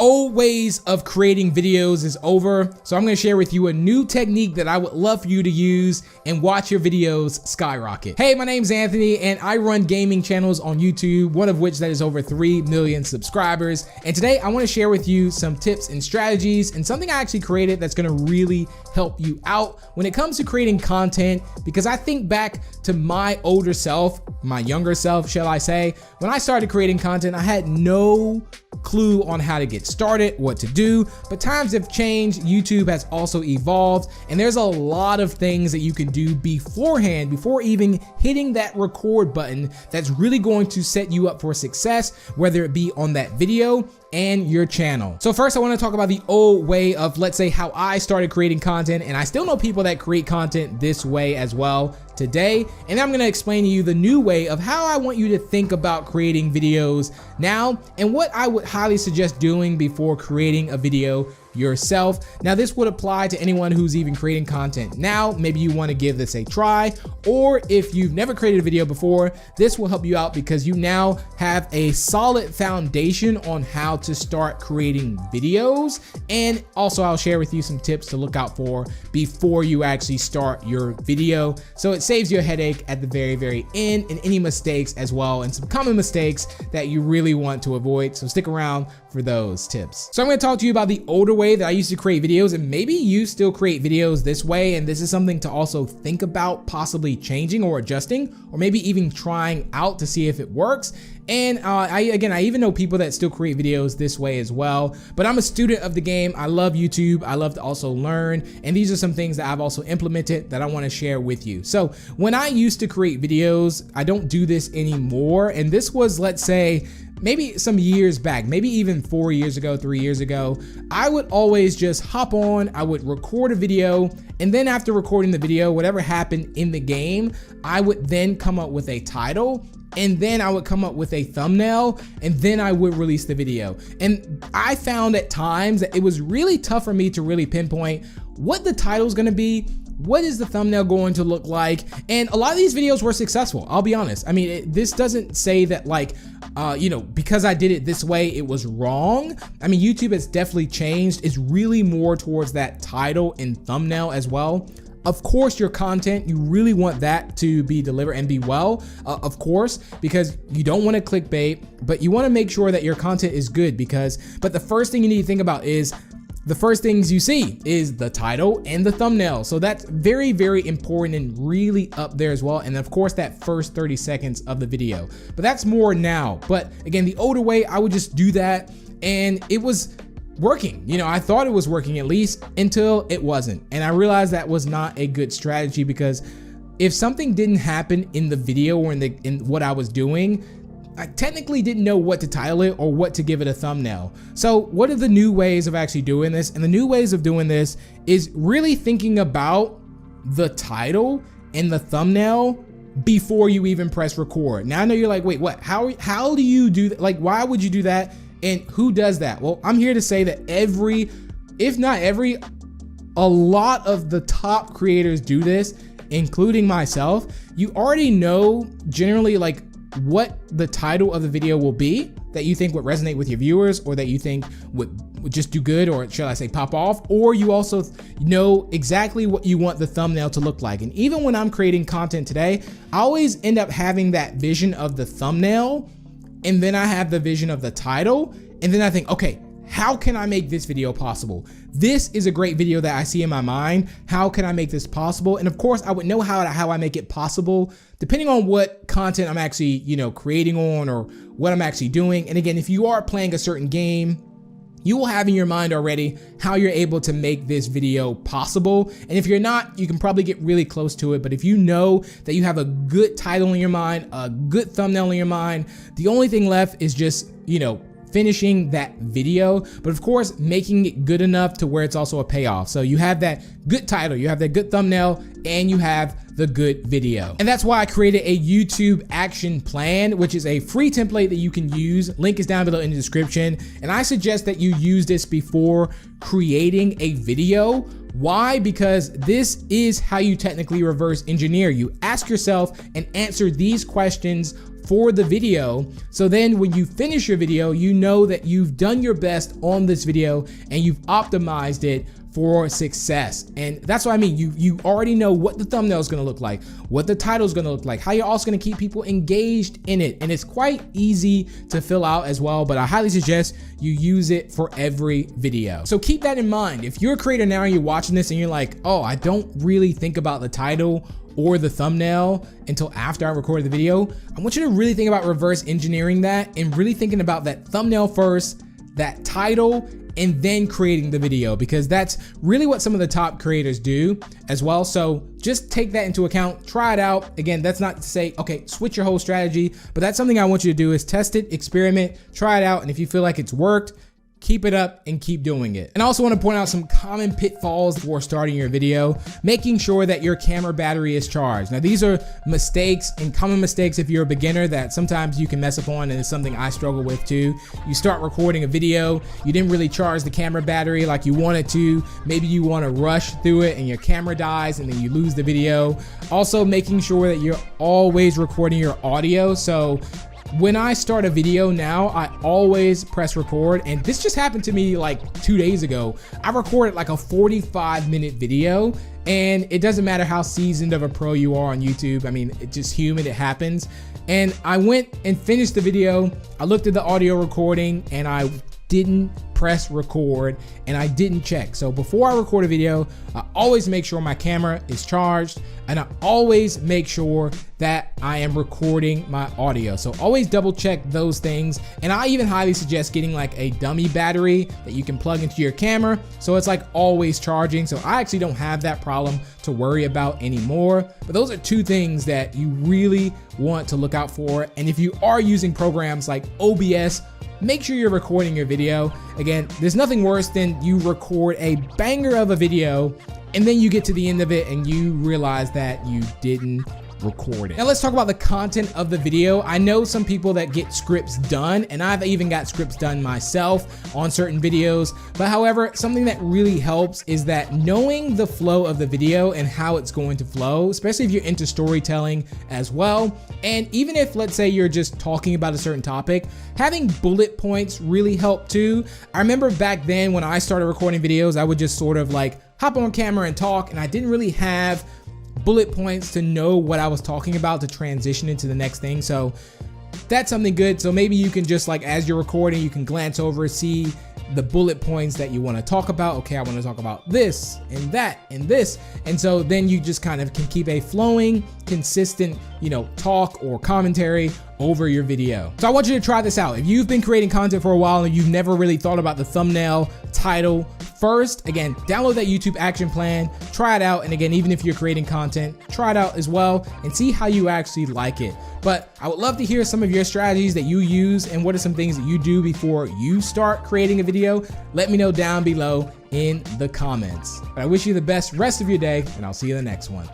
old ways of creating videos is over, so I'm gonna share with you a new technique that I would love for you to use and watch your videos skyrocket. Hey, my name's Anthony and I run gaming channels on YouTube, one of which that is over 3 million subscribers. And today I wanna share with you some tips and strategies and something I actually created that's gonna really help you out when it comes to creating content, because I think back to my older self, my younger self, shall I say, when I started creating content, I had no clue on how to get started, what to do, but times have changed. YouTube has also evolved, and there's a lot of things that you can do beforehand, before even hitting that record button, that's really going to set you up for success, whether it be on that video and your channel. So first I want to talk about the old way of, let's say, how I started creating content, and I still know people that create content this way as well today, and I'm going to explain to you the new way of how I want you to think about creating videos now and what I would highly suggest doing before creating a video yourself. Now this would apply to anyone who's even creating content now. Maybe you want to give this a try, or if you've never created a video before, this will help you out because you now have a solid foundation on how to start creating videos. And also I'll share with you some tips to look out for before you actually start your video, so it saves you a headache at the very end, and any mistakes as well, and some common mistakes that you really want to avoid. So stick around for those tips. So I'm going to talk to you about the older way that I used to create videos, and maybe you still create videos this way, and this is something to also think about possibly changing or adjusting, or maybe even trying out to see if it works. And I even know people that still create videos this way as well, but I'm a student of the game. I love YouTube. I love to also learn, and these are some things that I've also implemented that I want to share with you. So when I used to create videos, I don't do this anymore, and this was, let's say, maybe some years back, maybe even 4 years ago, 3 years ago, I would always just hop on, I would record a video, and then after recording the video, whatever happened in the game, I would then come up with a title, and then I would come up with a thumbnail, and then I would release the video. And I found at times that it was really tough for me to really pinpoint what the title is gonna be, what is the thumbnail going to look like, and a lot of these videos were successful, I'll be honest. I mean, this doesn't say that, like, because I did it this way, it was wrong. I mean, YouTube has definitely changed. It's really more towards that title and thumbnail as well. Of course, your content, you really want that to be delivered and be well, of course, because you don't want to clickbait, but you want to make sure that your content is good, but the first thing you need to think about is the first things you see is the title and the thumbnail. So that's very important and really up there as well. And of course, that first 30 seconds of the video, but that's more now. But again, the older way, I would just do that, and it was working. I thought it was working, at least, until it wasn't. And I realized that was not a good strategy, because if something didn't happen in the video or in what I was doing, I technically didn't know what to title it or what to give it a thumbnail. So what are the new ways of actually doing this? And the new ways of doing this is really thinking about the title and the thumbnail before you even press record. Now I know you're like, wait, what? How do you do that? Like, why would you do that? And who does that? Well, I'm here to say that if not every, a lot of the top creators do this, including myself. You already know generally, like, what the title of the video will be that you think would resonate with your viewers, or that you think would just do good, or shall I say pop off, or you also know exactly what you want the thumbnail to look like. And even when I'm creating content today, I always end up having that vision of the thumbnail, and then I have the vision of the title, and then I think, okay, how can I make this video possible? This is a great video that I see in my mind. How can I make this possible? And of course, I would know how I make it possible depending on what content I'm actually, creating on, or what I'm actually doing. And again, if you are playing a certain game, you will have in your mind already how you're able to make this video possible. And if you're not, you can probably get really close to it. But if you know that you have a good title in your mind, a good thumbnail in your mind, the only thing left is just, finishing that video, but of course, making it good enough to where it's also a payoff. So you have that good title, you have that good thumbnail, and you have the good video. And that's why I created a YouTube action plan, which is a free template that you can use. Link is down below in the description. And I suggest that you use this before creating a video. Why? Because this is how you technically reverse engineer. You ask yourself and answer these questions for the video. So then when you finish your video, you know that you've done your best on this video and you've optimized it for success. And that's what I mean. You already know what the thumbnail is going to look like, what the title is going to look like, how you're also going to keep people engaged in it. And it's quite easy to fill out as well, but I highly suggest you use it for every video. So keep that in mind. If you're a creator now and you're watching this and you're like, oh, I don't really think about the title or the thumbnail until after I recorded the video, I want you to really think about reverse engineering that and really thinking about that thumbnail first, that title, and then creating the video, because that's really what some of the top creators do as well. So just take that into account, try it out. Again, that's not to say, okay, switch your whole strategy, but that's something I want you to do is test it, experiment, try it out. And if you feel like it's worked, keep it up and keep doing it. And I also want to point out some common pitfalls before starting your video, making sure that your camera battery is charged. Now, these are mistakes and common mistakes if you're a beginner that sometimes you can mess up on, and it's something I struggle with too. You start recording a video, you didn't really charge the camera battery like you wanted to. Maybe you want to rush through it and your camera dies and then you lose the video. Also, making sure that you're always recording your audio. So when I start a video now, I always press record, and this just happened to me like 2 days ago. I recorded like a 45-minute video, and it doesn't matter how seasoned of a pro you are on YouTube. I mean, it's just human, it happens. And I went and finished the video. I looked at the audio recording and I didn't press record and I didn't check. So before I record a video, I always make sure my camera is charged, and I always make sure that I am recording my audio. So always double check those things. And I even highly suggest getting like a dummy battery that you can plug into your camera, so it's like always charging. So I actually don't have that problem to worry about anymore. But those are two things that you really want to look out for. And if you are using programs like OBS, make sure you're recording your video. Again, there's nothing worse than you record a banger of a video and then you get to the end of it and you realize that you didn't record it. Now let's talk about the content of the video. I know some people that get scripts done, and I've even got scripts done myself on certain videos. But however, something that really helps is that knowing the flow of the video and how it's going to flow, especially if you're into storytelling as well. And even if, let's say, you're just talking about a certain topic, having bullet points really help too. I remember back then when I started recording videos, I would just sort of like hop on camera and talk, and I didn't really have bullet points to know what I was talking about to transition into the next thing. So that's something good. So maybe you can just, like, as you're recording, you can glance over, see the bullet points that you want to talk about. Okay, I want to talk about this and that and this. And so then you just kind of can keep a flowing, consistent, talk or commentary over your video. So I want you to try this out. If you've been creating content for a while and you've never really thought about the thumbnail, title first, again, download that YouTube action plan, try it out. And again, even if you're creating content, try it out as well and see how you actually like it. But I would love to hear some of your strategies that you use and what are some things that you do before you start creating a video. Let me know down below in the comments. But I wish you the best rest of your day, and I'll see you in the next one.